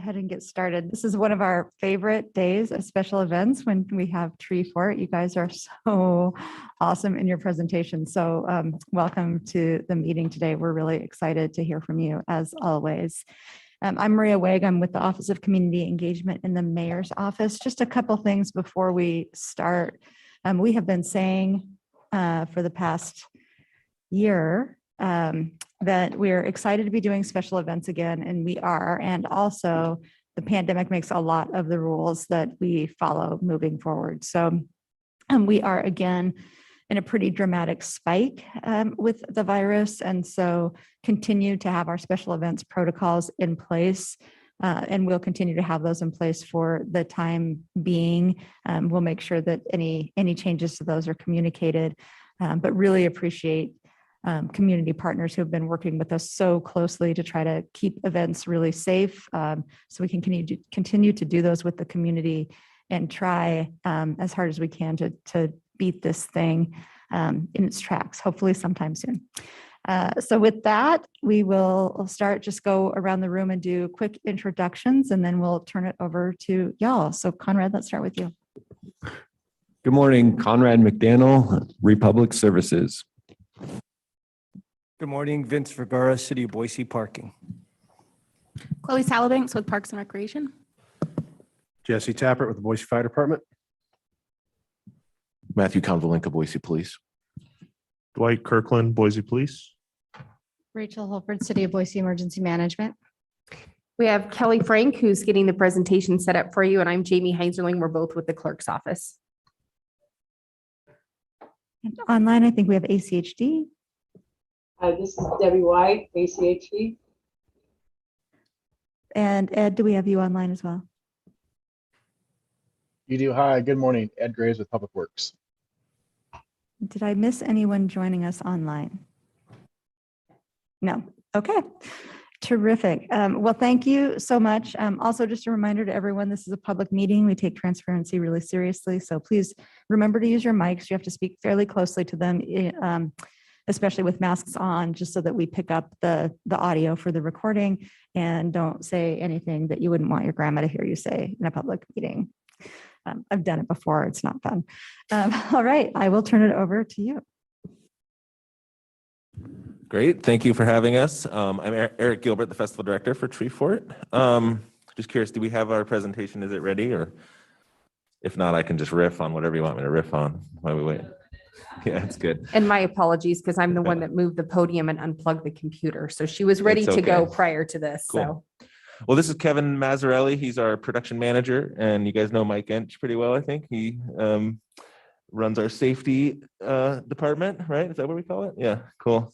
ahead and get started. This is one of our favorite days of special events when we have Tree Fort. You guys are so awesome in your presentation. So welcome to the meeting today. We're really excited to hear from you as always. I'm Maria Wegg. I'm with the Office of Community Engagement in the Mayor's Office. Just a couple things before we start. We have been saying for the past year that we're excited to be doing special events again, and we are. And also, the pandemic makes a lot of the rules that we follow moving forward. So we are again in a pretty dramatic spike with the virus, and so continue to have our special events protocols in place. And we'll continue to have those in place for the time being. We'll make sure that any changes to those are communicated, but really appreciate community partners who have been working with us so closely to try to keep events really safe, so we can continue to do those with the community and try as hard as we can to beat this thing in its tracks, hopefully sometime soon. So with that, we'll start, just go around the room and do quick introductions, and then we'll turn it over to y'all. So Conrad, let's start with you. Good morning, Conrad McDaniel, Republic Services. Good morning, Vince Vergara, City of Boise Parking. Chloe Salabanks with Parks and Recreation. Jesse Tappert with the Boise Fire Department. Matthew Convalinka, Boise Police. Dwight Kirkland, Boise Police. Rachel Holford, City of Boise Emergency Management. We have Kelly Frank, who's getting the presentation set up for you, and I'm Jamie Heinzerling. We're both with the clerk's office. And online, I think we have ACHD. This is Debbie White, ACHD. And Ed, do we have you online as well? You do. Hi, good morning. Ed Graves with Public Works. Did I miss anyone joining us online? No. Okay. Terrific. Well, thank you so much. Also, just a reminder to everyone, this is a public meeting. We take transparency really seriously. So please remember to use your mics. You have to speak fairly closely to them, especially with masks on, just so that we pick up the audio for the recording, and don't say anything that you wouldn't want your grandma to hear you say in a public meeting. I've done it before. It's not fun. All right. I will turn it over to you. Great. Thank you for having us. I'm Eric Gilbert, the Festival Director for Tree Fort. Just curious, do we have our presentation? Is it ready? Or if not, I can just riff on whatever you want me to riff on while we wait. Yeah, it's good. And my apologies, because I'm the one that moved the podium and unplugged the computer. So she was ready to go prior to this. Cool. So. Well, this is Kevin Mazzarelli. He's our production manager, and you guys know Mike Ench pretty well, I think. He runs our safety department, right? Is that what we call it? Yeah, cool.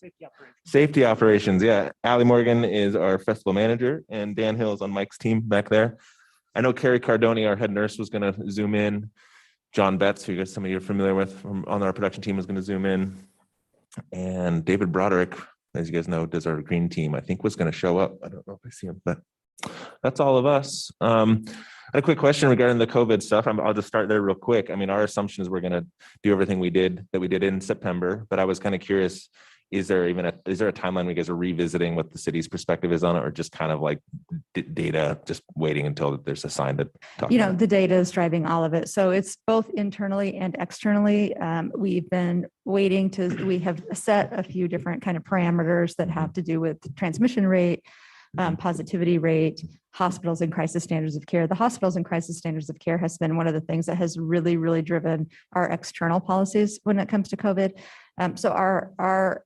Safety operations, yeah. Allie Morgan is our festival manager, and Dan Hill is on Mike's team back there. I know Cari Cardoni, our head nurse, was going to zoom in. John Betts, who some of you are familiar with on our production team, is going to zoom in. And David Broderick, as you guys know, does our green team, I think was going to show up. I don't know if I see him, but that's all of us. A quick question regarding the COVID stuff. I'll just start there real quick. I mean, our assumption is we're going to do everything we did in September, but I was kind of curious, is there a timeline where you guys are revisiting what the city's perspective is on it, or just kind of like data, just waiting until there's a sign to talk about? The data is driving all of it. So it's both internally and externally. We've been waiting we have set a few different kind of parameters that have to do with transmission rate, positivity rate, hospitals and crisis standards of care. The hospitals and crisis standards of care has been one of the things that has really, really driven our external policies when it comes to COVID. So our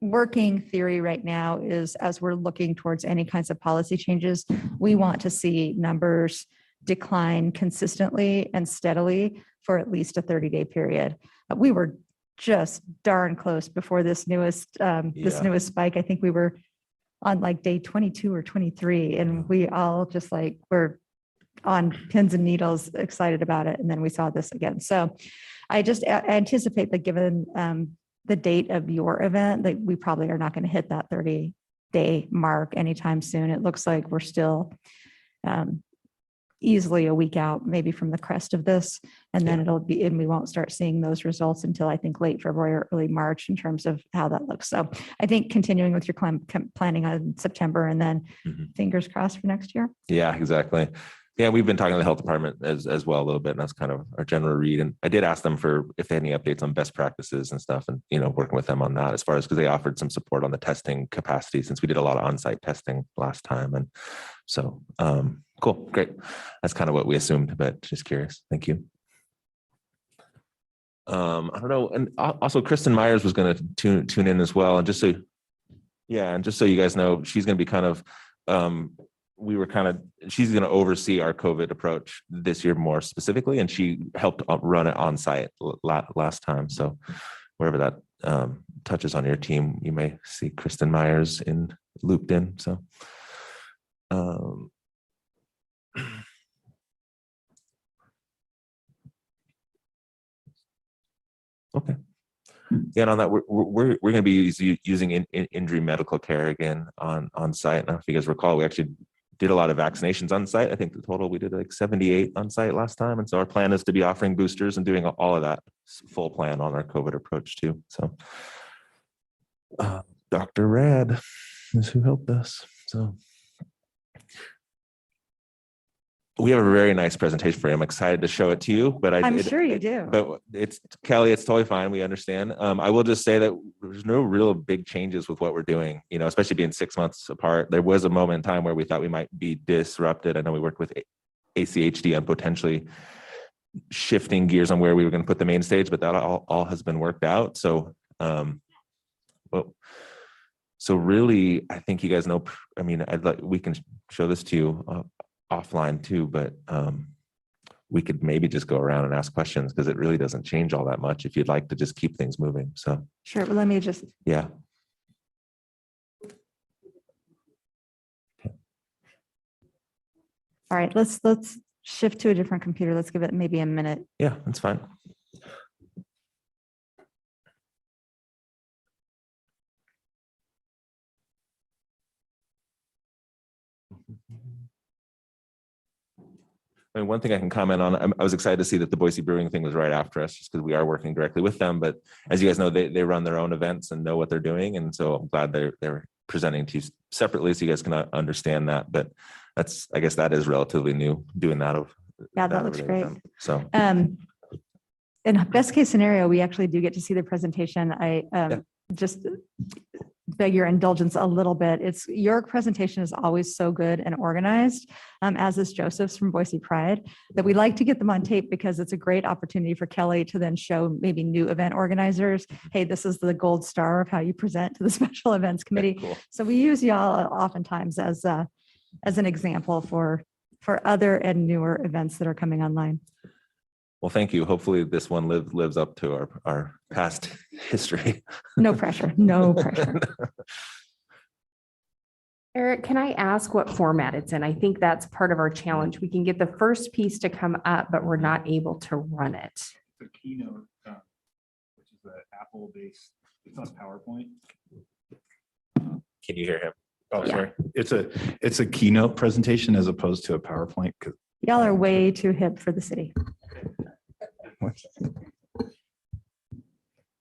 working theory right now is, as we're looking towards any kinds of policy changes, we want to see numbers decline consistently and steadily for at least a 30-day period. We were just darn close before this newest spike. I think we were on like day 22 or 23, and we all just were on pins and needles excited about it. And then we saw this again. So I just anticipate that given the date of your event, that we probably are not going to hit that 30-day mark anytime soon. It looks like we're still easily a week out, maybe from the crest of this. And then and we won't start seeing those results until I think late February or early March in terms of how that looks. So I think continuing with your planning on September and then fingers crossed for next year. Yeah, exactly. Yeah, we've been talking to the health department as well a little bit, and that's kind of our general read. And I did ask them for if they had any updates on best practices and stuff, and working with them on that as far as because they offered some support on the testing capacity since we did a lot of on-site testing last time. And so, cool, great. That's kind of what we assumed, but just curious. Thank you. I don't know, and also Kristen Myers was going to tune in as well, and just so you guys know, she's going to be kind of. She's going to oversee our COVID approach this year more specifically, and she helped run it on site last time. So wherever that touches on your team, you may see Kristen Myers looped in. So okay. Yeah, and on that, we're going to be using injury medical care again on site. I don't know if you guys recall, we actually did a lot of vaccinations on site. I think the total we did like 78 on site last time. And so our plan is to be offering boosters and doing all of that full plan on our COVID approach too. So Dr. Rad is who helped us. So we have a very nice presentation for you. I'm excited to show it to you, but I'm sure you do. But it's Kelly, it's totally fine. We understand. I will just say that there's no real big changes with what we're doing, especially being 6 months apart. There was a moment in time where we thought we might be disrupted. I know we worked with ACHD on potentially shifting gears on where we were going to put the main stage, but that all has been worked out. So, so really, I think you guys know, we can show this to you offline too, but we could maybe just go around and ask questions because it really doesn't change all that much if you'd like to just keep things moving. So sure, but let me just. Yeah. All right, let's shift to a different computer. Let's give it maybe a minute. Yeah, that's fine. I mean, one thing I can comment on, I was excited to see that the Boise Brewing thing was right after us, just because we are working directly with them. But as you guys know, they run their own events and know what they're doing. And so I'm glad they're presenting to you separately so you guys can understand that. But I guess that is relatively new, doing that. That looks great. So in best case scenario, we actually do get to see the presentation. I just beg your indulgence a little bit. Your presentation is always so good and organized, as is Joseph's from Boise Pride, that we like to get them on tape because it's a great opportunity for Kelly to then show maybe new event organizers, hey, this is the gold star of how you present to the special events committee. Cool. So we use y'all oftentimes as an example for other and newer events that are coming online. Well, thank you. Hopefully this one lives up to our past history. No pressure, no pressure. Eric, can I ask what format it's in? I think that's part of our challenge. We can get the first piece to come up, but we're not able to run it. The keynote, which is the Apple-based, it's on PowerPoint. Can you hear him? Oh, sorry. It's a keynote presentation as opposed to a PowerPoint. Y'all are way too hip for the city.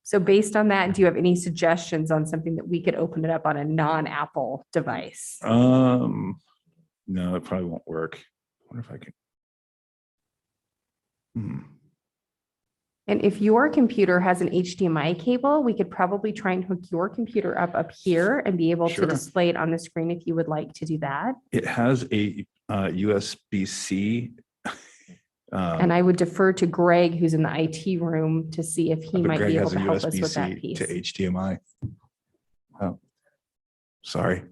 So based on that, do you have any suggestions on something that we could open it up on a non-Apple device? No, it probably won't work. I wonder if I can. And if your computer has an HDMI cable, we could probably try and hook your computer up here and be able to display it on the screen if you would like to do that. It has a USB-C. And I would defer to Greg, who's in the IT room, to see if he might be able to help us with that piece. To HDMI. Oh, sorry.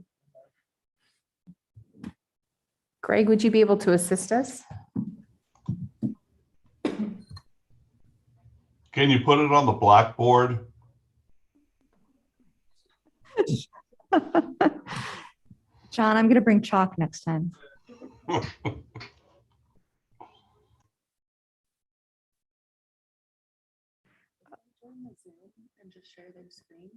Greg, would you be able to assist us? Can you put it on the blackboard? John, I'm going to bring chalk next time. And just share their screen.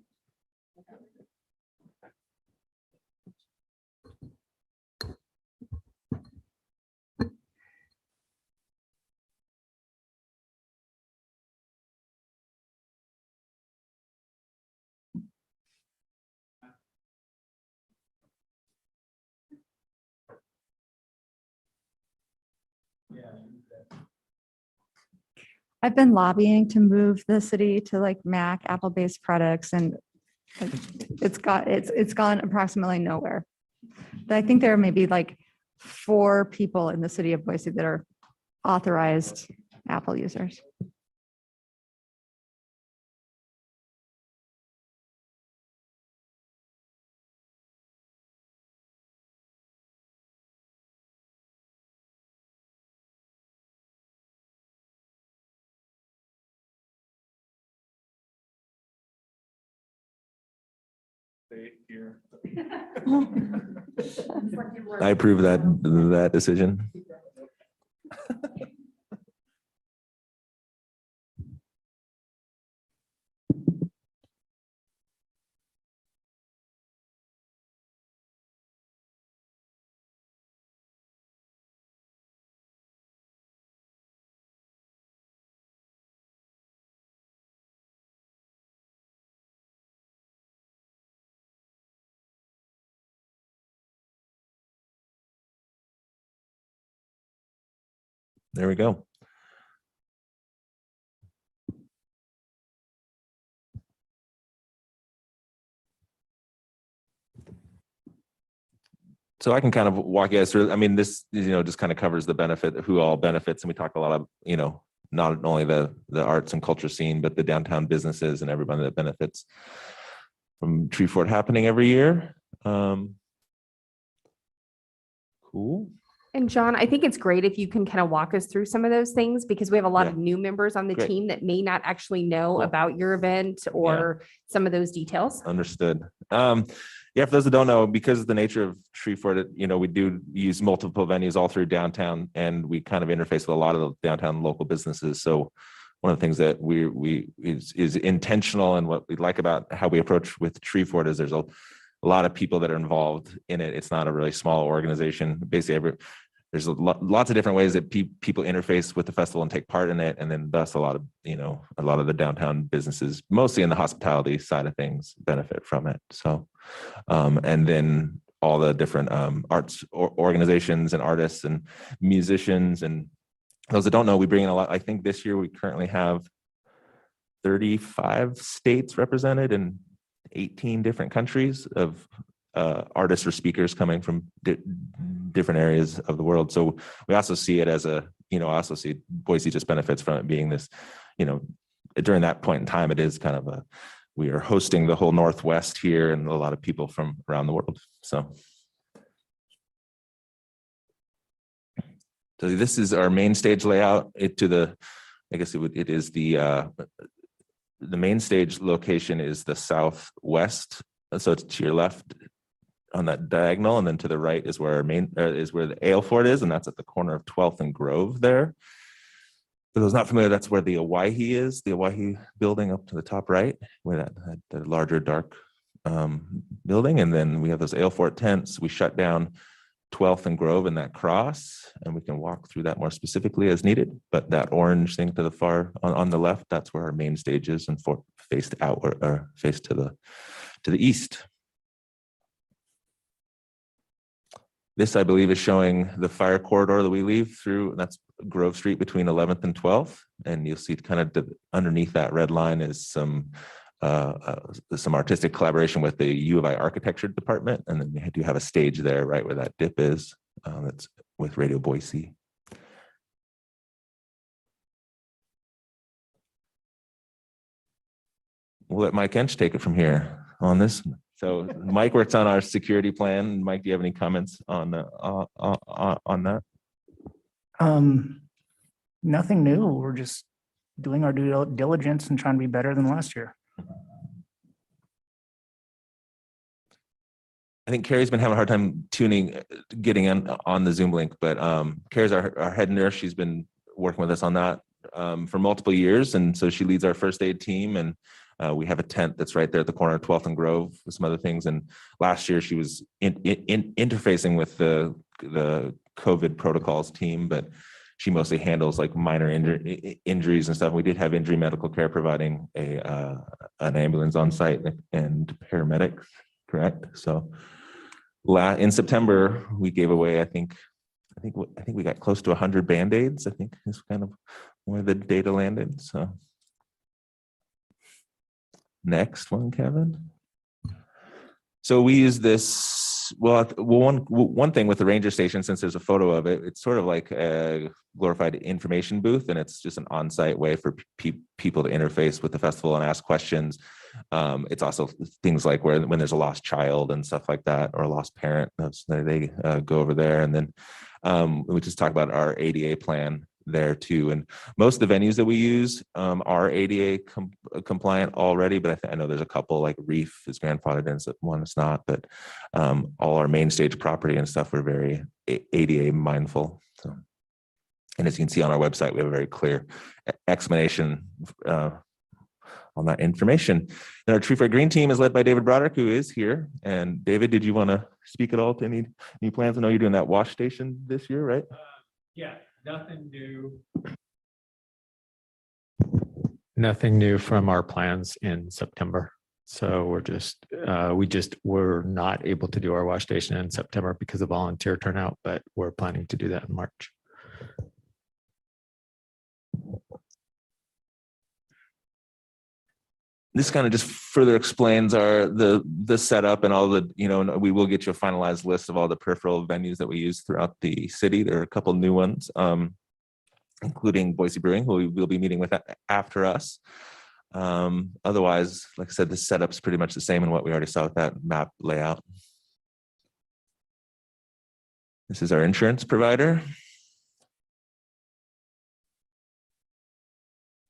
I've been lobbying to move the city to like Mac Apple-based products, and it's gone approximately nowhere. I think there are maybe like 4 people in the city of Boise that are authorized Apple users. Here. I approve that decision. There we go. So I can kind of walk you guys through, I mean, this, just kind of covers the benefit, who all benefits. And we talked a lot of, not only the arts and culture scene, but the downtown businesses and everybody that benefits from Tree Fort happening every year. Cool. And John, I think it's great if you can kind of walk us through some of those things, because we have a lot Yeah. of new members on the Great. team that may not actually know Cool. about your event or some of those details. Understood. Yeah, for those that don't know, because of the nature of Tree Fort, we do use multiple venues all through downtown, and we kind of interface with a lot of the downtown local businesses. So one of the things that we is intentional, and what we like about how we approach with Tree Fort is there's a lot of people that are involved in it. It's not a really small organization. Basically, there's lots of different ways that people interface with the festival and take part in it, and then thus a lot of the downtown businesses, mostly in the hospitality side of things, benefit from it. So, and then all the different arts organizations and artists and musicians, and those that don't know, we bring in a lot. I think this year we currently have 35 states represented and 18 different countries of artists or speakers coming from different areas of the world. So we also see it as I also see Boise just benefits from it being this, during that point in time, it is kind of we are hosting the whole Northwest here and a lot of people from around the world. So this is our main stage layout. The main stage location is the southwest. So it's to your left on that diagonal, and then to the right is where the ale fort is, and that's at the corner of 12th and Grove there. For those not familiar, that's where the Owyhee is, the Owyhee building up to the top right, where the larger dark building. And then we have those ale fort tents. We shut down 12th and Grove in that cross, and we can walk through that more specifically as needed. But that orange thing to the far on the left, that's where our main stage is, and faced outward or faced to the east. This, I believe, is showing the fire corridor that we leave through. That's Grove Street between 11th and 12th. And you'll see kind of underneath that red line is some artistic collaboration with the U of I architecture department. And then we do have a stage there right where that dip is. That's with Radio Boise. We'll let Mike Ench take it from here on this. So Mike works on our security plan. Mike, do you have any comments on that? Nothing new. We're just doing our due diligence and trying to be better than last year. I think Cari's been having a hard time getting in on the Zoom link, but Cari's our head nurse. She's been working with us on that for multiple years. And so she leads our first aid team, and we have a tent that's right there at the corner of 12th and Grove with some other things. And last year she was interfacing with the COVID protocols team, but she mostly handles like minor injuries and stuff. We did have injury medical care providing an ambulance on site and paramedics, correct? So in September, we gave away, I think we got close to 100 Band-Aids, I think is kind of where the data landed. So next one, Kevin. So we use this, one thing with the ranger station, since there's a photo of it, it's sort of like a glorified information booth, and it's just an on-site way for people to interface with the festival and ask questions. It's also things like when there's a lost child and stuff like that, or a lost parent, they go over there. And then we just talk about our ADA plan there too. And most of the venues that we use are ADA compliant already, but I know there's a couple, like Reef is grandfathered in, so one is not, but all our main stage property and stuff, we're very ADA mindful. So, and as you can see on our website, we have a very clear explanation on that information. And our Tree for Green team is led by David Broderick, who is here. And David, did you want to speak at all to any new plans? I know you're doing that wash station this year, right? Yeah, nothing new from our plans in September. So we're not able to do our wash station in September because of volunteer turnout, but we're planning to do that in March. This kind of just further explains the setup and all the, we will get you a finalized list of all the peripheral venues that we use throughout the city. There are a couple new ones, including Boise Brewing, who we'll be meeting with after us. Otherwise, like I said, the setup's pretty much the same in what we already saw with that map layout. This is our insurance provider.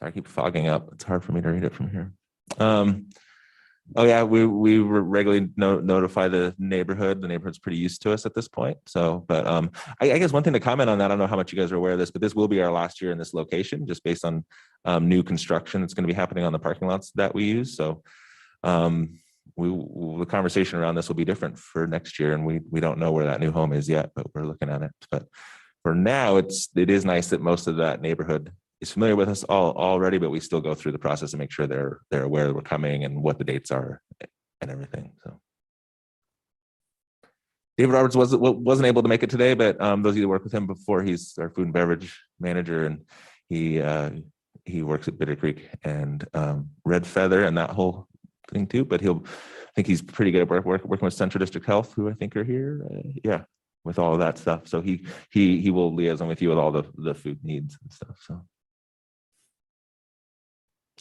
I keep fogging up. It's hard for me to read it from here. Oh yeah, we regularly notify the neighborhood. The neighborhood's pretty used to us at this point. So, but I guess one thing to comment on that, I don't know how much you guys are aware of this, but this will be our last year in this location, just based on new construction that's going to be happening on the parking lots that we use. So the conversation around this will be different for next year, and we don't know where that new home is yet, but we're looking at it. But for now, it is nice that most of that neighborhood is familiar with us already, but we still go through the process and make sure they're aware that we're coming and what the dates are and everything. So David Roberts wasn't able to make it today, but those of you that work with him before, he's our food and beverage manager, and he works at Bitter Creek and Red Feather and that whole thing too. But I think he's pretty good at working with Central District Health, who I think are here. Yeah, with all of that stuff. So he will liaison with you with all the food needs and stuff. So.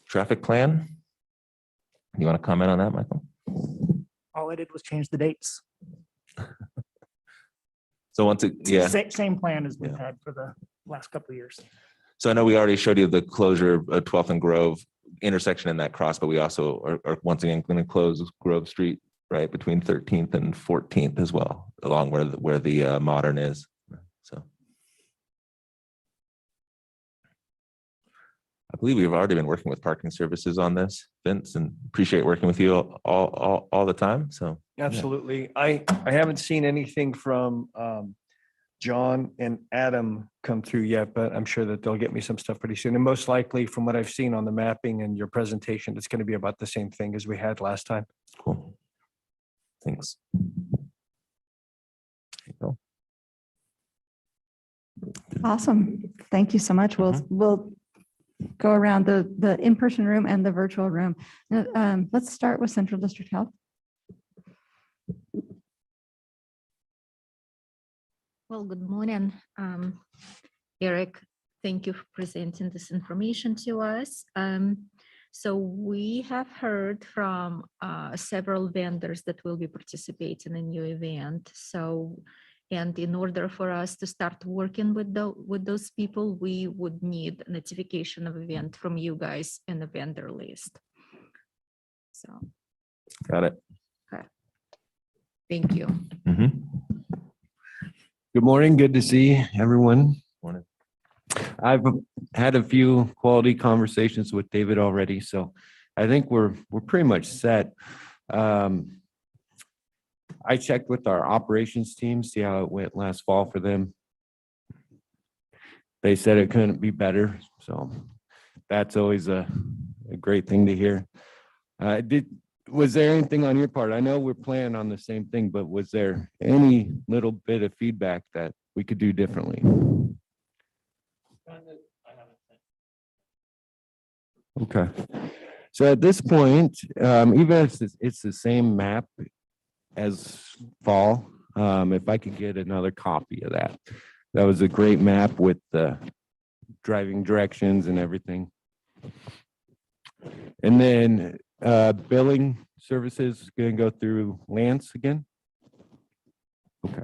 Traffic plan. You want to comment on that, Michael? All I did was change the dates. So Same plan as we've had for the last couple of years. So I know we already showed you the closure of 12th and Grove intersection in that cross, but we also are once again going to close Grove Street right between 13th and 14th as well, along where the Modern is. So. I believe we've already been working with parking services on this, Vince, and appreciate working with you all the time. So absolutely. Yeah. I haven't seen anything from John and Adam come through yet, but I'm sure that they'll get me some stuff pretty soon. And most likely, from what I've seen on the mapping and your presentation, it's going to be about the same thing as we had last time. Cool. Thanks. Awesome. Thank you so much. We'll go around the in-person room and the virtual room. Let's start with Central District Health. Well, good morning, Eric. Thank you for presenting this information to us. So we have heard from several vendors that will be participating in a new event. And in order for us to start working with those people, we would need a notification of event from you guys and the vendor list. So. Got it. Okay. Thank you. Mm-hmm. Good morning. Good to see everyone. Morning. I've had a few quality conversations with David already, so I think we're pretty much set. I checked with our operations team, see how it went last fall for them. They said it couldn't be better, so that's always a great thing to hear. Was there anything on your part? I know we're planning on the same thing, but was there any little bit of feedback that we could do differently? Okay. So at this point, even if it's the same map as fall, if I could get another copy of that. That was a great map with the driving directions and everything. And then billing services gonna go through Lance again. Okay.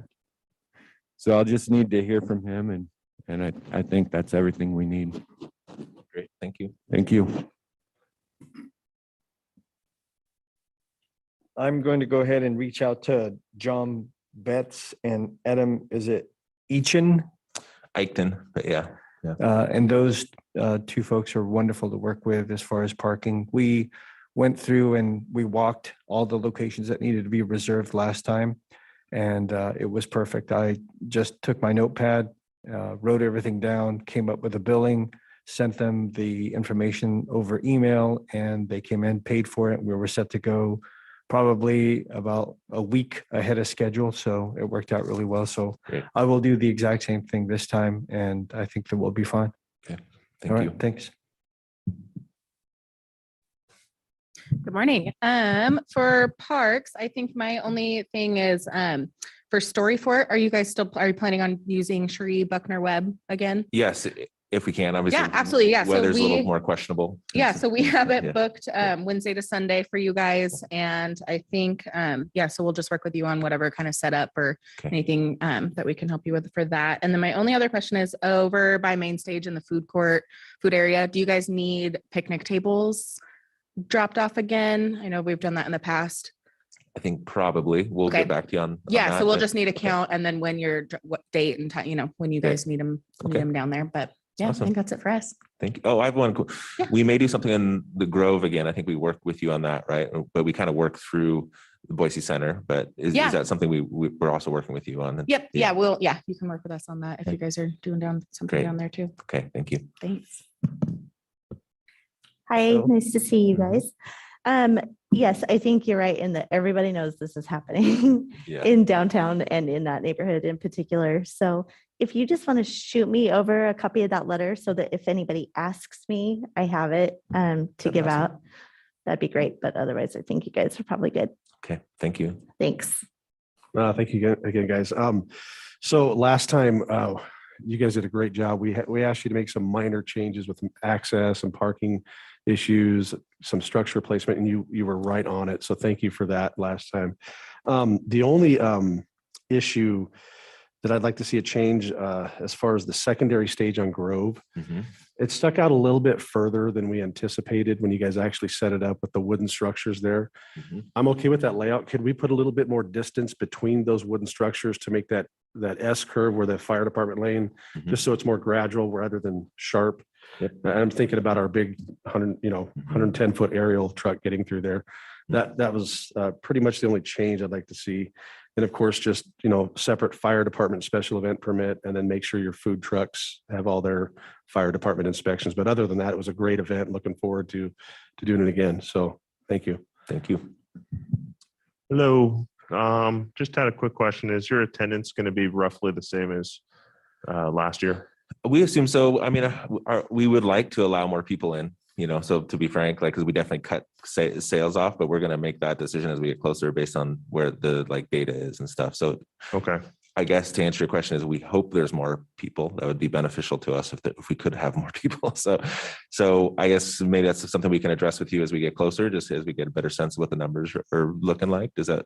So I'll just need to hear from him and I think that's everything we need. Great, thank you. Thank you. I'm going to go ahead and reach out to John Betts and Adam, is it Eachin? Eichten, but yeah. And those two folks are wonderful to work with as far as parking. We went through and we walked all the locations that needed to be reserved last time. And it was perfect. I just took my notepad, wrote everything down, came up with a billing, sent them the information over email, and they came in, paid for it. We were set to go probably about a week ahead of schedule. So it worked out really well. So Great. I will do the exact same thing this time, and I think that we'll be fine. Okay, All thank right, you. thanks. Good morning. For parks, I think my only thing is for Story Fort, are you planning on using Cherie Buckner Webb again? Yes, if we can, obviously. Yeah, absolutely. Yeah. So Weather's a little we- more questionable. Yeah, so we have it Yeah. booked Wednesday to Sunday for you guys. And I think, so we'll just work with you on whatever kind of setup or Okay. anything that we can help you with for that. And then my only other question is over by main stage in the food area, do you guys need picnic tables dropped off again? I know we've done that in the past. I think probably we'll Okay. get back to you on Yeah, that, so we'll but- just need a okay. count and then when what date and time, when you Okay. guys need them down there. But yeah, Awesome. I think that's it for us. Thank you. Oh, I have one. Yeah. We may do something in the Grove again. I think we worked with you on that, right? But we kind of worked through the Boise Center, but is Yeah. that something we're also working with you on? Yep. Yeah. You can work with us on that if you guys are doing something Great. down there too. Okay, thank you. Thanks. Hi, So- nice to see you guys. Yes, I think you're right in that everybody knows this is happening Yeah. in downtown and in that neighborhood in particular. So if you just want to shoot me over a copy of that letter so that if anybody asks me, I have it to That'd give be awesome. out, that'd be great. But otherwise, I think you guys are probably good. Okay, thank you. Thanks. Thank you again, guys. So last time, you guys did a great job. We asked you to make some minor changes with access and parking issues, some structure placement, and you were right on it. So thank you for that last time. The only issue that I'd like to see a change as far as the secondary stage on Grove, Mhm. it stuck out a little bit further than we anticipated when you guys actually set it up with the wooden structures there. Mhm. I'm okay with that layout. Could we put a little bit more distance between those wooden structures to make that S curve where the fire department lane, Mhm. just so it's more gradual rather than sharp? Yep. I'm thinking about our big 110-foot aerial truck getting through there. That was pretty much the only change I'd like to see. And of course, just, separate fire department special event permit, and then make sure your food trucks have all their fire department inspections. But other than that, it was a great event. Looking forward to doing it again. So thank you. Thank you. Hello. Just had a quick question. Is your attendance going to be roughly the same as last year? We assume so. I mean, we would like to allow more people in, so to be frank, because we definitely cut sales off, but we're going to make that decision as we get closer based on where the data is and stuff. So, okay. I guess to answer your question is we hope there's more people. That would be beneficial to us if we could have more people. So I guess maybe that's something we can address with you as we get closer, just as we get a better sense of what the numbers are looking like. Does that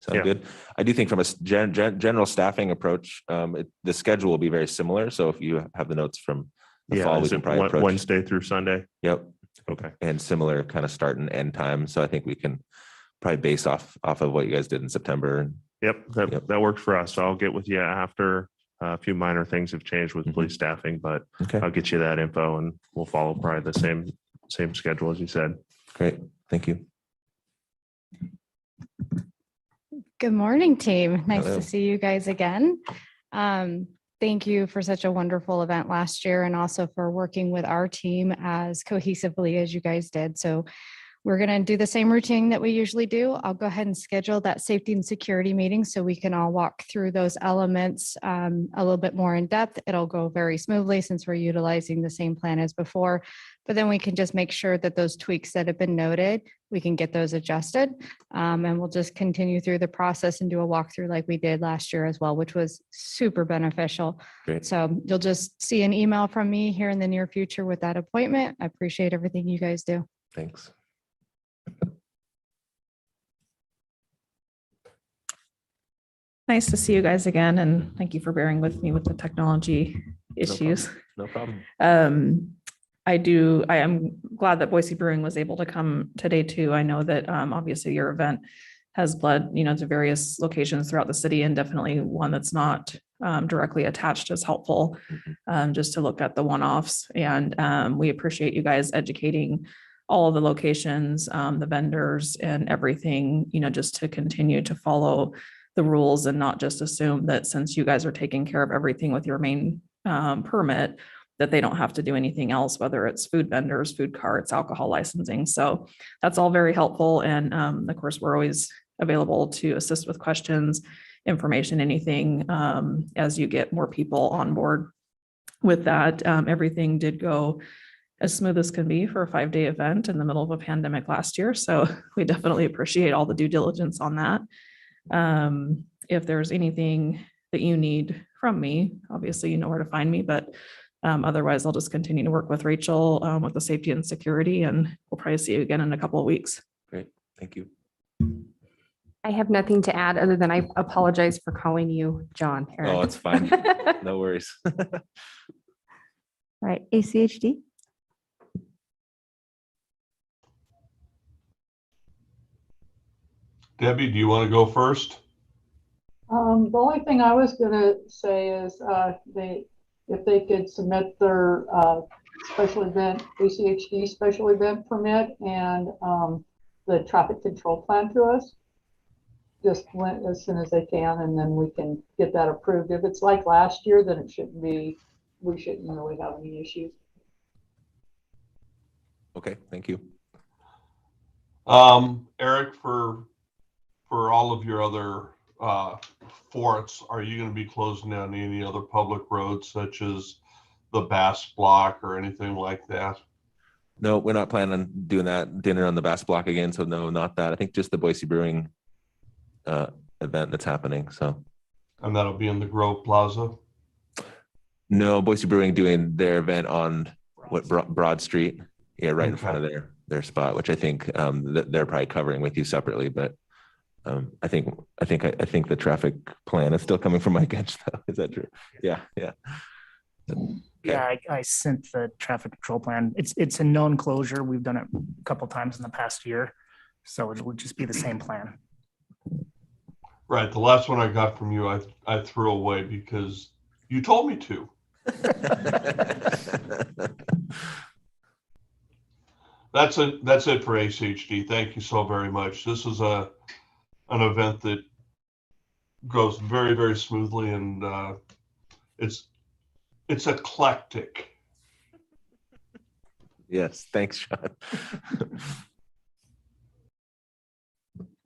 sound good? I do think from a general staffing approach, the schedule will be very similar. So if you have the notes from the fall, we is can it probably approach. Wednesday through Sunday? Yep. Okay. And similar kind of start and end time. So I think we can probably base off of what you guys did in September. Yep, that works for us. So I'll get with you after a few minor things have changed with police staffing, but Okay. I'll get you that info and we'll follow probably the same schedule as you said. Great. Thank you. Good morning, team. Nice Hello. to see you guys again. Thank you for such a wonderful event last year and also for working with our team as cohesively as you guys did. So we're going to do the same routine that we usually do. I'll go ahead and schedule that safety and security meeting so we can all walk through those elements a little bit more in depth. It'll go very smoothly since we're utilizing the same plan as before, but then we can just make sure that those tweaks that have been noted, we can get those adjusted. And we'll just continue through the process and do a walkthrough like we did last year as well, which was super beneficial. Great. So you'll just see an email from me here in the near future with that appointment. I appreciate everything you guys do. Thanks. Nice to see you guys again, and thank you for bearing with me with the technology issues. No problem. I am glad that Boise Brewing was able to come today too. I know that obviously your event has bled, to various locations throughout the city, and definitely one that's not directly attached is helpful, just to look at the one-offs. And we appreciate you guys educating all of the locations, the vendors and everything, just to continue to follow the rules and not just assume that since you guys are taking care of everything with your main permit, that they don't have to do anything else, whether it's food vendors, food carts, alcohol licensing. So that's all very helpful. And of course, we're always available to assist with questions, information, anything, as you get more people on board with that. Everything did go as smooth as can be for a 5-day event in the middle of a pandemic last year. So we definitely appreciate all the due diligence on that. If there's anything that you need from me, obviously you know where to find me, but otherwise I'll just continue to work with Rachel with the safety and security, and we'll probably see you again in a couple of weeks. Great. Thank you. I have nothing to add other than I apologize for calling you John. Oh, it's fine. No worries. All right, ACHD. Debbie, do you want to go first? The only thing I was gonna say is if they could submit their special event, ACHD special event permit and the traffic control plan to us, just as soon as they can, and then we can get that approved. If it's like last year, then we shouldn't really have any issues. Okay, thank you. Eric, for all of your other forts, are you going to be closing down any other public roads such as the Bass Block or anything like that? No, we're not planning on doing that dinner on the Bass Block again. So no, not that. I think just the Boise Brewing event that's happening. So. And that'll be in the Grove Plaza? No, Boise Brewing doing their event on Broad Street. Yeah, right in front of their spot, which I think they're probably covering with you separately, but I think the traffic plan is still coming from Mike Edge though. Is that true? Yeah. Yeah, I sent the traffic control plan. It's a known closure. We've done it a couple times in the past year. So it would just be the same plan. Right. The last one I got from you, I threw away because you told me to. That's it for ACHD. Thank you so very much. This is an event that goes very, very smoothly, and it's eclectic. Yes, thanks, Sean.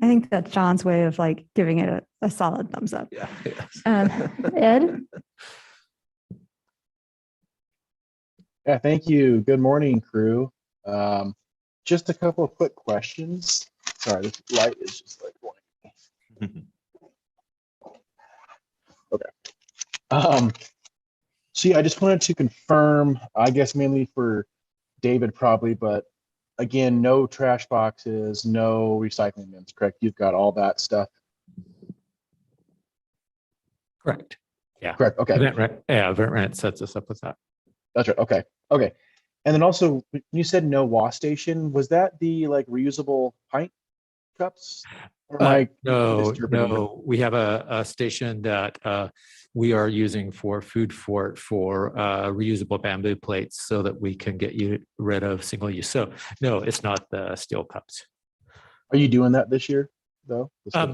I think that's John's way of like giving it a solid thumbs up. Yeah. Yes. Ed? Yeah, thank you. Good morning, crew. Just a couple of quick questions. Sorry, this light is just like blank. Okay. So yeah, I just wanted to confirm, I guess mainly for David probably, but again, no trash boxes, no recycling bins, correct? You've got all that stuff. Correct. Yeah. Correct. Okay. EventRent sets us up with that. That's right. Okay. Okay. And then also, you said no wash station. Was that the like reusable pint cups? Or am I misinterpreting it? No, we have a station that we are using for food for reusable bamboo plates so that we can get you rid of single use. So no, it's not the steel cups. Are you doing that this year though?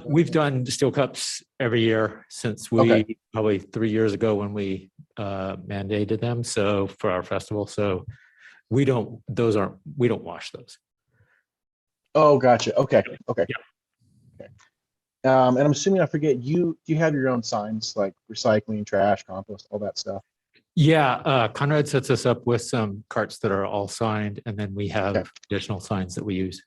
We've done steel cups every year since we probably 3 years ago when we mandated them. So for our festival, so we don't wash those. Oh, gotcha. Okay. Okay. And I'm assuming I forget you have your own signs like recycling, trash, compost, all that stuff. Yeah, Conrad sets us up with some carts that are all signed, and then we have Okay. additional signs that we use.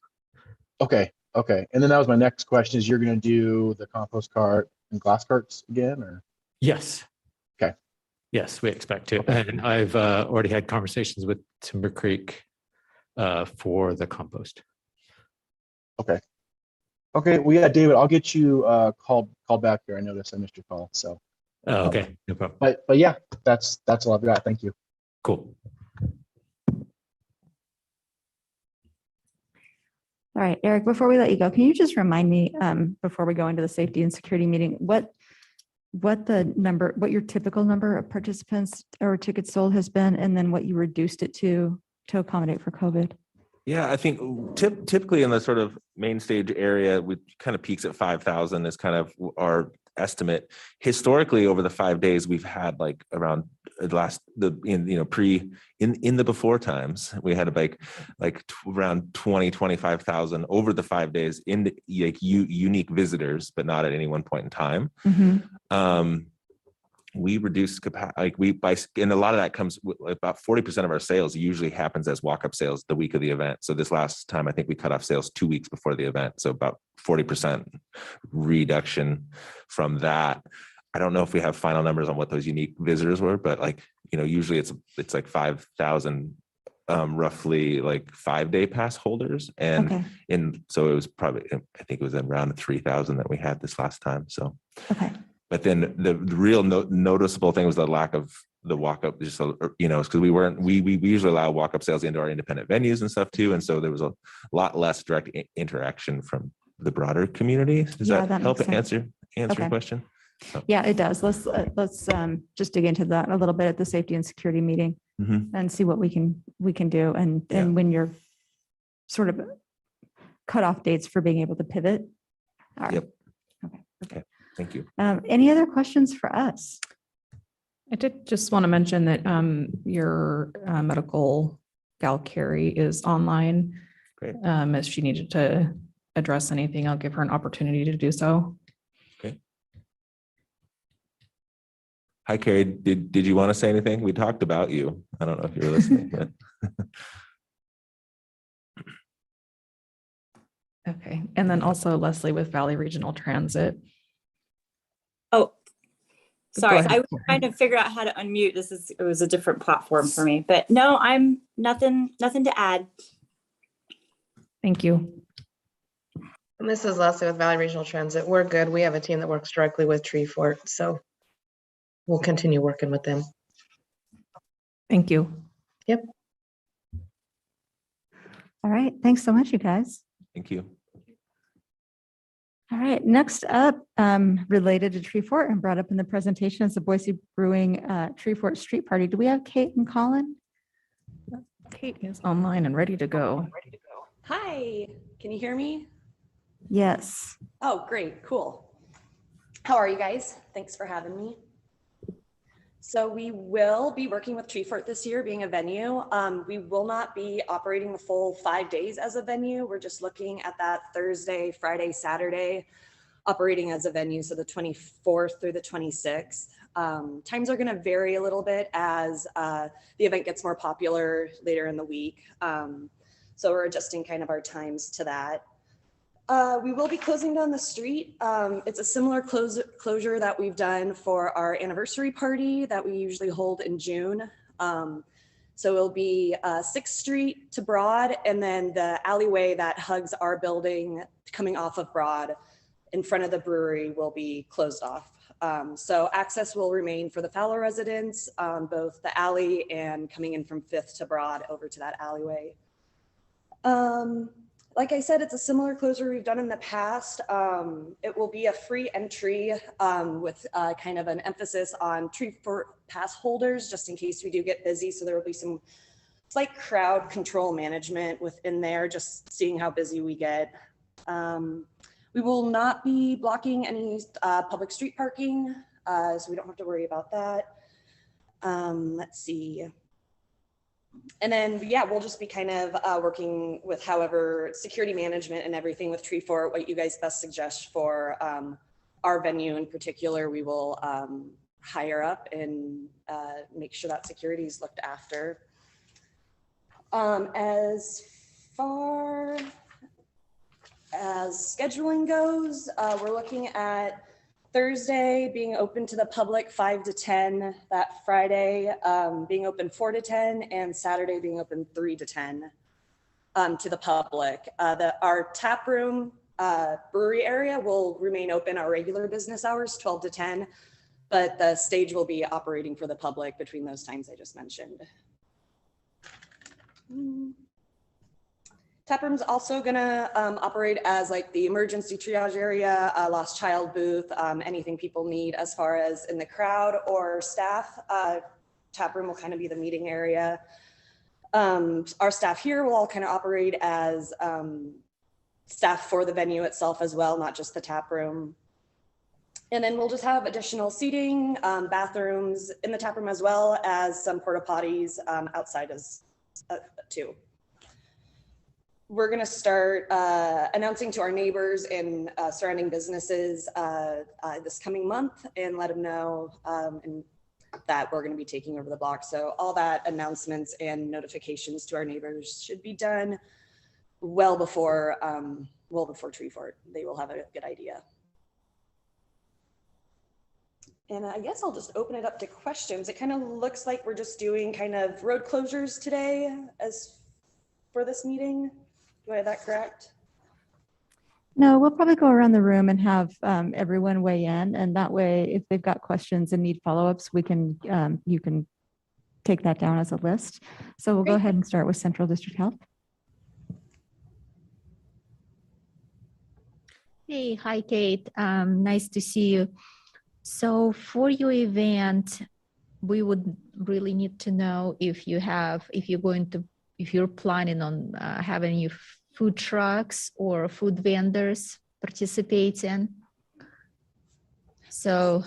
Okay. Okay. And then that was my next question is you're going to do the compost cart and glass carts again or? Yes. Okay. Yes, we expect to. Okay. And I've already had conversations with Timber Creek for the compost. Okay. Okay. Well, yeah, David, I'll get you called back here. I noticed I missed your call. So. Okay, no problem. But yeah, that's all I've got. Thank you. Cool. All right, Eric, before we let you go, can you just remind me, before we go into the safety and security meeting, what your typical number of participants or tickets sold has been, and then what you reduced it to accommodate for COVID? Yeah, I think typically in the sort of main stage area, we kind of peaks at 5,000 is kind of our estimate. Historically, over the 5 days, we've had like around in the before times, we had around 25,000 over the 5 days in like unique visitors, but not at any one point in time. Mm-hmm. We reduced capacity, and a lot of that comes with about 40% of our sales usually happens as walk-up sales the week of the event. So this last time, I think we cut off sales 2 weeks before the event. So about 40% reduction from that. I don't know if we have final numbers on what those unique visitors were, but usually it's like 5,000 roughly like 5-day pass holders. And so it was probably, I think it was around 3,000 that we had this last time. So, okay. But then the real noticeable thing was the lack of the walk-up, just because we usually allow walk-up sales into our independent venues and stuff too, and so there was a lot less direct interaction from the broader community. Does that help answer your question? Yeah, it does. Let's just dig into that a little bit at the safety and security meeting and see what we can do, and when you're sort of cutoff dates for being able to pivot. All right. Yep. Okay. Thank you. Any other questions for us? I did just want to mention that your medical gal Cari is online. Great. If she needed to address anything, I'll give her an opportunity to do so. Okay. Hi, Cari. Did you want to say anything? We talked about you. I don't know if you were listening, but. Okay. And then also Leslie with Valley Regional Transit. Oh, sorry. ahead. I was trying to figure out how to unmute. It was a different platform for me, but no, I'm nothing to add. Thank you. And this is Leslie with Valley Regional Transit. We're good. We have a team that works directly with Tree Fort, so we'll continue working with them. Thank you. Yep. All right. Thanks so much, you guys. Thank you. All right, next up, related to Tree Fort and brought up in the presentation is the Boise Brewing Tree Fort Street Party. Do we have Kate and Colin? Kate is online and ready to go. Hi, can you hear me? Yes. Oh, great, cool. How are you guys? Thanks for having me. So we will be working with Tree Fort this year, being a venue. We will not be operating the full 5 days as a venue. We're just looking at that Thursday, Friday, Saturday, operating as a venue. So the 24th through the 26th. Times are going to vary a little bit as the event gets more popular later in the week. So we're adjusting kind of our times to that. We will be closing down the street. It's a similar closure that we've done for our anniversary party that we usually hold in June. So it'll be 6th Street to Broad, and then the alleyway that hugs our building coming off of Broad in front of the brewery will be closed off. So access will remain for the Fowler residents, both the alley and coming in from 5th to Broad over to that alleyway. Like I said, it's a similar closure we've done in the past. It will be a free entry with kind of an emphasis on Tree Fort pass holders, just in case we do get busy. So there will be some slight crowd control management within there, just seeing how busy we get. We will not be blocking any public street parking, so we don't have to worry about that. Let's see. And then, yeah, we'll just be kind of working with however security management and everything with Tree Fort, what you guys best suggest for our venue in particular. We will hire up and make sure that security is looked after. As far as scheduling goes, we're looking at Thursday being open to the public 5 to 10, that Friday being open 4 to 10, and Saturday being open 3 to 10 to the public. Our tap room brewery area will remain open our regular business hours, 12 to 10, but the stage will be operating for the public between those times I just mentioned. Taproom's also gonna operate as like the emergency triage area, lost child booth, anything people need as far as in the crowd or staff. Taproom will kind of be the meeting area. Our staff here will all kind of operate as staff for the venue itself as well, not just the taproom. And then we'll just have additional seating, bathrooms in the taproom as well as some porta potties outside as too. We're going to start announcing to our neighbors and surrounding businesses this coming month and let them know that we're going to be taking over the block. So all that announcements and notifications to our neighbors should be done well before Tree Fort. They will have a good idea. And I guess I'll just open it up to questions. It kind of looks like we're just doing kind of road closures today as for this meeting. Do I have that correct? No, we'll probably go around the room and have everyone weigh in. And that way, if they've got questions and need follow-ups, we can you can take that down as a list. So we'll go ahead and start with Central District Health. Hey, hi, Kate. Nice to see you. So for your event, we would really need to know if you're planning on having your food trucks or food vendors participating. So.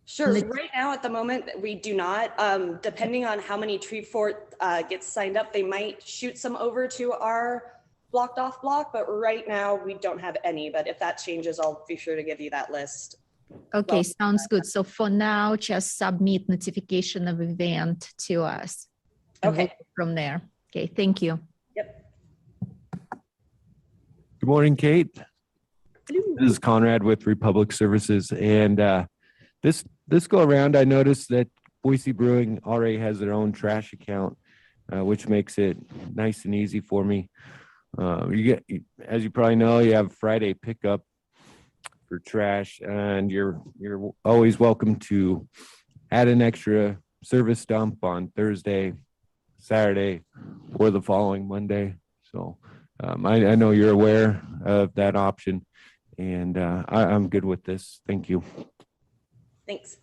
Sure, right now at the moment, we do not. Depending on how many Tree Fort gets signed up, they might shoot some over to our blocked off block, but right now we don't have any. But if that changes, I'll be sure to give you that list. Okay, sounds good. So for now, just submit notification of event to us. Okay. We'll go from there. Okay, thank you. Yep. Good morning, Kate. This is Conrad with Republic Services. And this go around, I noticed that Boise Brewing already has their own trash account, which makes it nice and easy for me. As you probably know, you have Friday pickup for trash, and you're always welcome to add an extra service dump on Thursday, Saturday, or the following Monday. So I know you're aware of that option, and I'm good with this. Thank you. Thanks.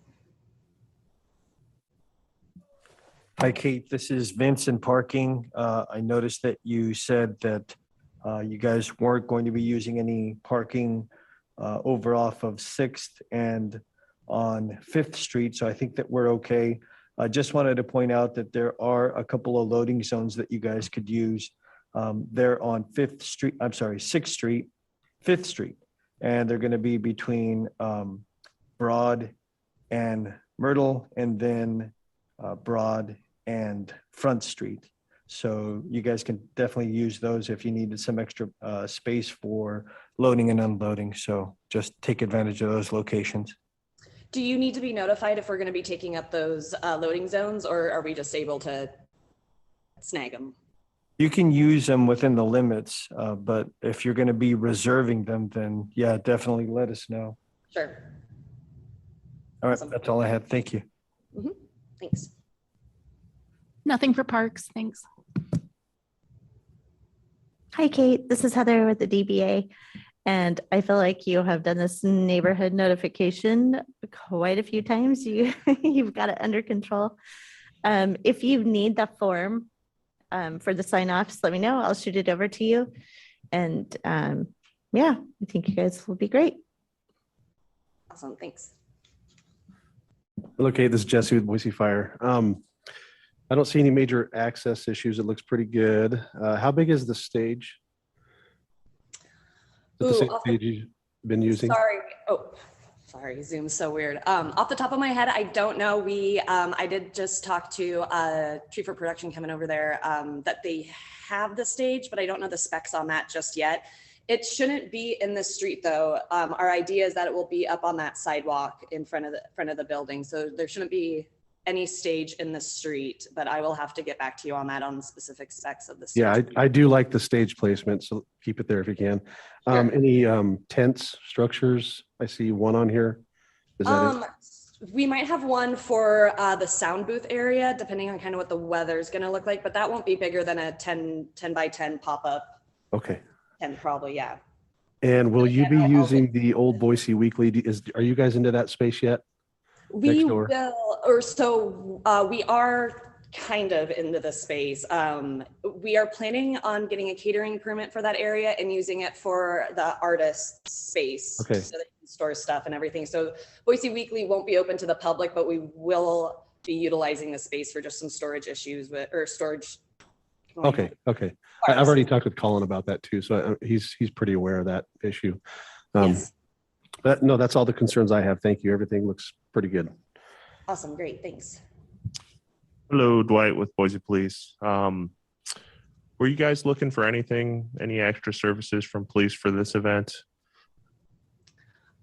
Hi, Kate. This is Vince in parking. I noticed that you said that you guys weren't going to be using any parking over off of 6th and on 5th Street. So I think that we're okay. I just wanted to point out that there are a couple of loading zones that you guys could use. They're on 5th Street, I'm sorry, 6th Street, 5th Street. And they're going to be between Broad and Myrtle, and then Broad and Front Street. So you guys can definitely use those if you needed some extra space for loading and unloading. So just take advantage of those locations. Do you need to be notified if we're going to be taking up those loading zones, or are we just able to snag them? You can use them within the limits, but if you're going to be reserving them, then yeah, definitely let us know. Sure. All right, that's all I had. Thank you. Mm-hmm. Thanks. Nothing for parks, thanks. Hi, Kate. This is Heather with the DBA. And I feel like you have done this neighborhood notification quite a few times. You've got it under control. If you need the form for the sign-offs, let me know. I'll shoot it over to you. And yeah, I think you guys will be great. Awesome. Thanks. Okay, this is Jesse with Boise Fire. I don't see any major access issues. It looks pretty good. How big is the stage? Is it the Ooh, same off the- stage you've been using? Sorry. Oh, sorry. Zoom's so weird. Off the top of my head, I don't know. I did just talk to Tree for Production coming over there that they have the stage, but I don't know the specs on that just yet. It shouldn't be in the street though. Our idea is that it will be up on that sidewalk in front of the building. So there shouldn't be any stage in the street, but I will have to get back to you on that on the specific specs of the stage. Yeah, I do like the stage placement, so keep it there if you can. Any tents, structures? I see one on here. Is that it? We might have one for the sound booth area, depending on kind of what the weather's going to look like, but that won't be bigger than a 10 by 10 pop-up. Okay. And probably, yeah. And will you be using the old Boise Weekly? Are you guys into that space yet? We will, we are kind of into the space. We are planning on getting a catering permit for that area and using it for the artist space. Okay. So they can store stuff and everything. So Boise Weekly won't be open to the public, but we will be utilizing the space for just some storage issues or storage. Okay. Okay. I've already talked with Colin about that too. So he's pretty aware of that issue. Yes. But no, that's all the concerns I have. Thank you. Everything looks pretty good. Awesome. Great. Thanks. Hello, Dwight with Boise Police. Were you guys looking for any extra services from police for this event?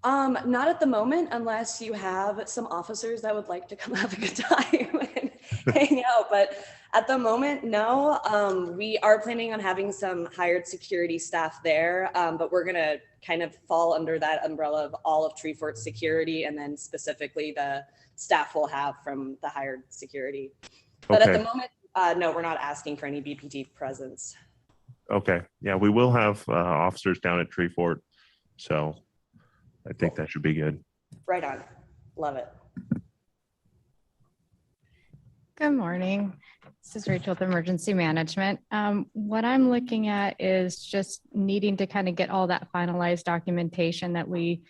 Not at the moment, unless you have some officers that would like to come have a good time and hang out. But at the moment, no. We are planning on having some hired security staff there, but we're gonna kind of fall under that umbrella of all of Tree Fort security, and then specifically the staff will have from the hired security. But at the moment, no, we're not asking for any BPD presence. Okay, yeah, we will have officers down at Tree Fort, so I think that should be good. Right on. Love it. Good morning. This is Rachel with Emergency Management. What I'm looking at is just needing to kind of get all that finalized documentation that we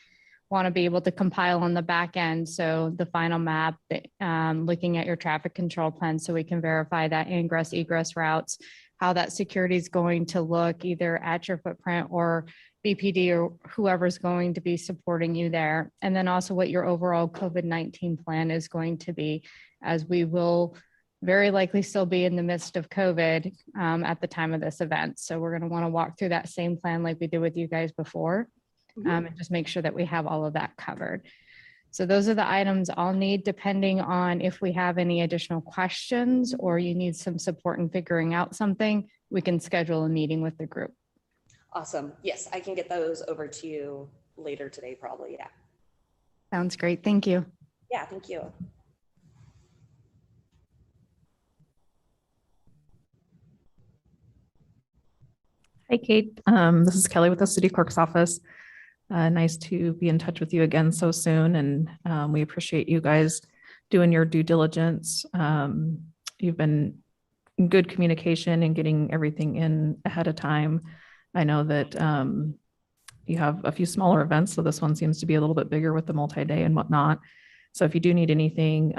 want to be able to compile on the back end. So the final map, looking at your traffic control plan so we can verify that ingress, egress routes, how that security is going to look either at your footprint or BPD or whoever's going to be supporting you there. And then also what your overall COVID-19 plan is going to be, as we will very likely still be in the midst of COVID at the time of this event. So we're going to want to walk through that same plan like we did with you guys before, and just make sure that we have all of that covered. So those are the items I'll need, depending on if we have any additional questions or you need some support in figuring out something, we can schedule a meeting with the group. Awesome. Yes, I can get those over to you later today, probably. Yeah. Sounds great. Thank you. Yeah, thank you. Hi, Kate. This is Kelly with the City Clerk's Office. Nice to be in touch with you again so soon, and we appreciate you guys doing your due diligence. You've been in good communication and getting everything in ahead of time. I know that you have a few smaller events, so this one seems to be a little bit bigger with the multi-day and whatnot. So if you do need anything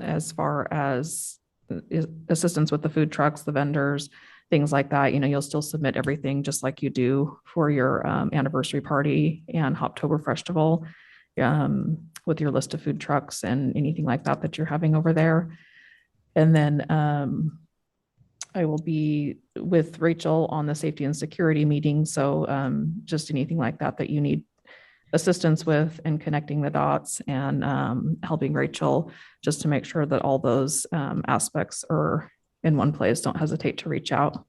as far as assistance with the food trucks, the vendors, things like that, you'll still submit everything just like you do for your anniversary party and Hoptober Festival with your list of food trucks and anything like that that you're having over there. And then I will be with Rachel on the safety and security meeting. So just anything like that that you need assistance with and connecting the dots and helping Rachel just to make sure that all those aspects are in one place. Don't hesitate to reach out.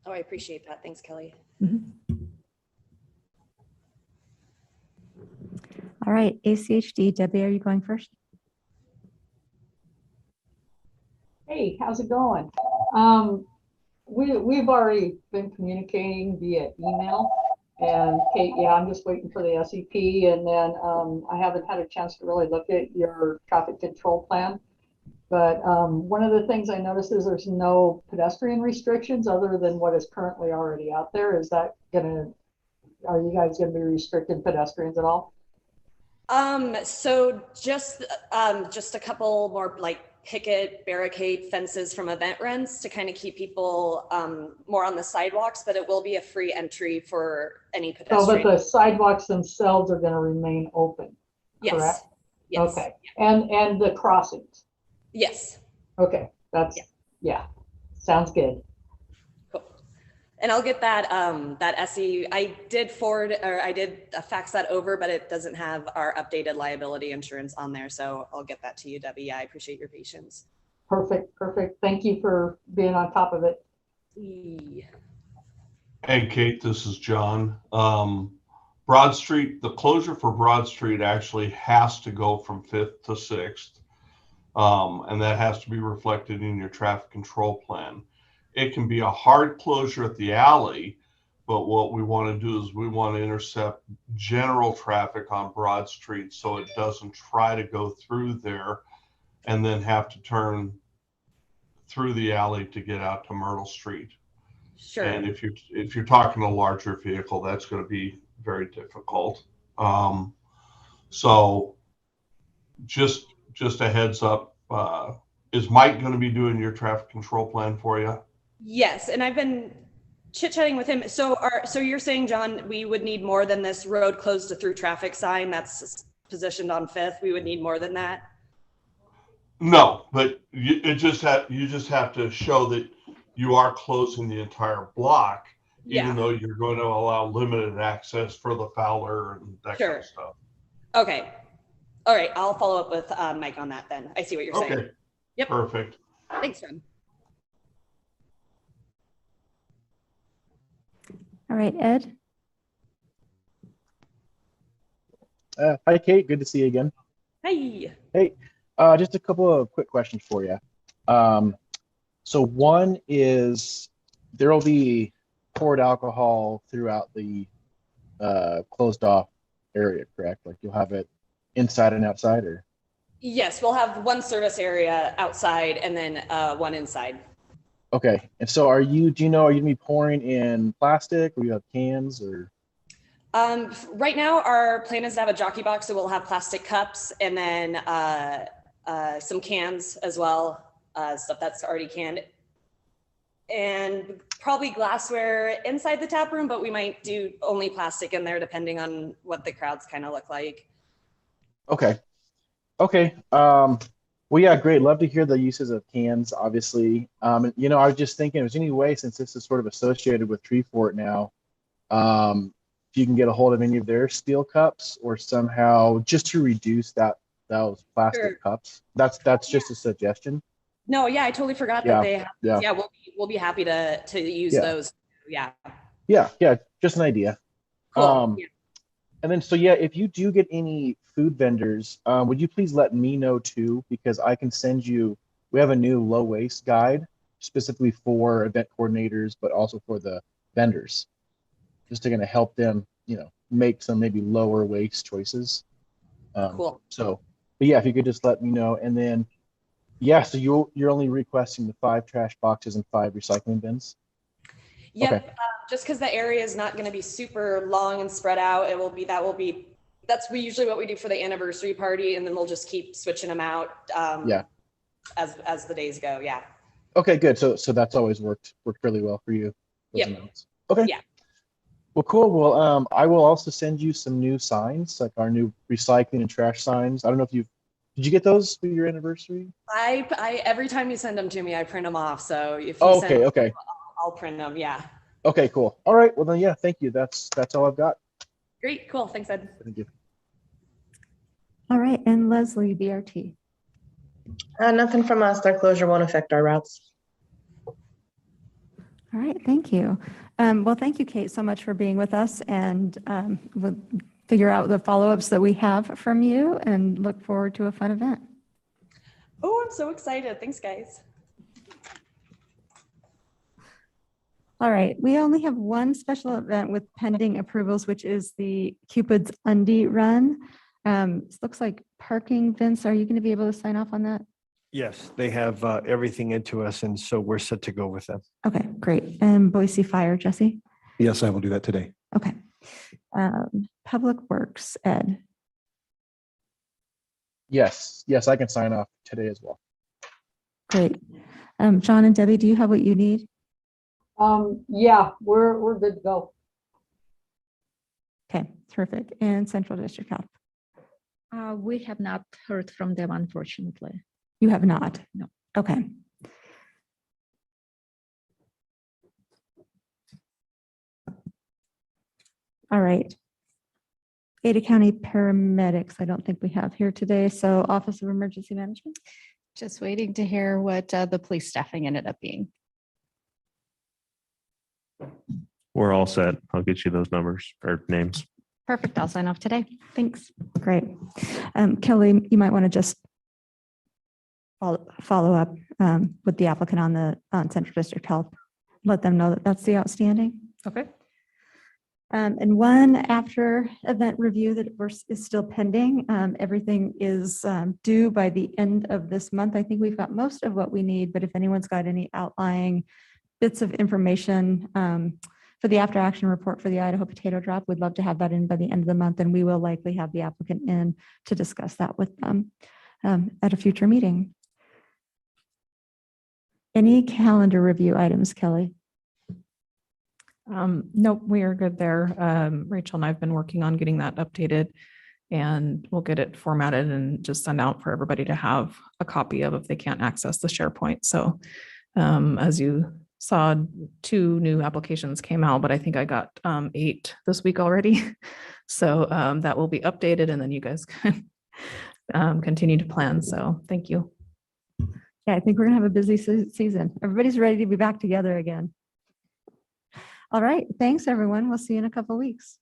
Oh, I appreciate that. Thanks, Kelly. All right, ACHD, Debbie, are you going first? Hey, how's it going? We've already been communicating via email, and Kate, yeah, I'm just waiting for the SEP, and then I haven't had a chance to really look at your traffic control plan. But one of the things I noticed is there's no pedestrian restrictions other than what is currently already out there. Is that are you guys gonna be restricting pedestrians at all? So just a couple more like picket, barricade, fences from event rents to kind of keep people more on the sidewalks, but it will be a free entry for any So, but pedestrian. the sidewalks themselves are going to remain open, Yes. correct? Yes. Okay. And the crossings. Yes. Okay. That's, yeah. Sounds good. And I'll get that that SE. I did fax that over, but it doesn't have our updated liability insurance on there. So I'll get that to you, Debbie. I appreciate your patience. Perfect. Perfect. Thank you for being on top of it. And Kate, this is John. Broad Street, the closure for Broad Street actually has to go from 5th to 6th. And that has to be reflected in your traffic control plan. It can be a hard closure at the alley, but what we want to do is we want to intercept general traffic on Broad Street so it doesn't try to go through there and then have to turn through the alley to get out to Myrtle Street. Sure. And if you're talking a larger vehicle, that's going to be very difficult. So just a heads up, is Mike going to be doing your traffic control plan for you? Yes, and I've been chit-chatting with him. So you're saying, John, we would need more than this road closed to through traffic sign that's positioned on 5th? We would need more than that? No, but you just have to show that you are closing the entire block, even though you're going to allow limited access for the Fowler and that kind of stuff. Okay. All right. I'll follow up with Mike on that then. I see what you're saying. Okay. Yep. Perfect. Thanks, John. All right, Ed. Hi, Kate. Good to see you again. Hey. Hey, just a couple of quick questions for you. So one is there will be poured alcohol throughout the closed off area, correct? Like you'll have it inside and outside, or? Yes, we'll have one service area outside and then one inside. Okay. And so are you going to be pouring in plastic, or you have cans, or? Right now, our plan is to have a jockey box, so we'll have plastic cups and then some cans as well, stuff that's already canned. And probably glassware inside the tap room, but we might do only plastic in there depending on what the crowds kind of look like. Okay. Okay. Well, yeah, great. Love to hear the uses of cans, obviously. I was just thinking, if there's any way, since this is sort of associated with Tree Fort now, if you can get a hold of any of their steel cups or somehow just to reduce those plastic cups. That's just a suggestion. No, yeah, I totally forgot that they have. Yeah, we'll be happy to use those. Yeah. Yeah, just an idea. Cool. And then, if you do get any food vendors, would you please let me know too? Because I can send you, we have a new low waste guide specifically for event coordinators, but also for the vendors, just to kind of help them, make some maybe lower waste choices. Cool. So, but yeah, if you could just let me know. And then, so you're only requesting the 5 trash boxes and 5 recycling bins? Yep. Okay. Just because the area is not going to be super long and spread out, that's usually what we do for the anniversary party, and then we'll just keep switching them out as the days go. Yeah. Okay, good. So that's always worked really well for you. Yep. Okay. Yeah. Well, cool. Well, I will also send you some new signs, like our new recycling and trash signs. I don't know if did you get those for your anniversary? I every time you send them to me, I print them off. So if you send okay. I'll print them. Yeah. Okay, cool. All right. Well then, thank you. That's all I've got. Great. Cool. Thanks, Ed. Thank you. All right, and Leslie, BRT. Nothing from us. Their closure won't affect our routes. All right, thank you. Well, thank you, Kate, so much for being with us, and we'll figure out the follow-ups that we have from you and look forward to a fun event. Oh, I'm so excited. Thanks, guys. All right, we only have one special event with pending approvals, which is the Cupid's Undie Run. It looks like parking. Vince, are you going to be able to sign off on that? Yes, they have everything into us, and so we're set to go with them. Okay, great. And Boise Fire, Jesse? Yes, I will do that today. Okay. Public Works, Ed? Yes, I can sign off today as well. Great. John and Debbie, do you have what you need? Yeah, we're good to go. Okay, terrific. And Central District Health? We have not heard from them, unfortunately. You have not? No. Okay. All right. Ada County paramedics, I don't think we have here today. So Office of Emergency Management? Just waiting to hear what the police staffing ended up being. We're all set. I'll get you those numbers or names. Perfect. I'll sign off today. Thanks. Great. Kelly, you might want to just follow up with the applicant on Central District Health. Let them know that that's the outstanding. Okay. And one after event review that is still pending. Everything is due by the end of this month. I think we've got most of what we need, but if anyone's got any outlying bits of information for the after action report for the Idaho potato drop, we'd love to have that in by the end of the month, and we will likely have the applicant in to discuss that with them at a future meeting. Any calendar review items, Kelly? Nope, we are good there. Rachel and I have been working on getting that updated, and we'll get it formatted and just send out for everybody to have a copy of if they can't access the SharePoint. So as you saw, 2 new applications came out, but I think I got 8 this week already. So that will be updated, and then you guys can continue to plan. So thank you. Yeah, I think we're gonna have a busy season. Everybody's ready to be back together again. All right, thanks everyone. We'll see you in a couple of weeks.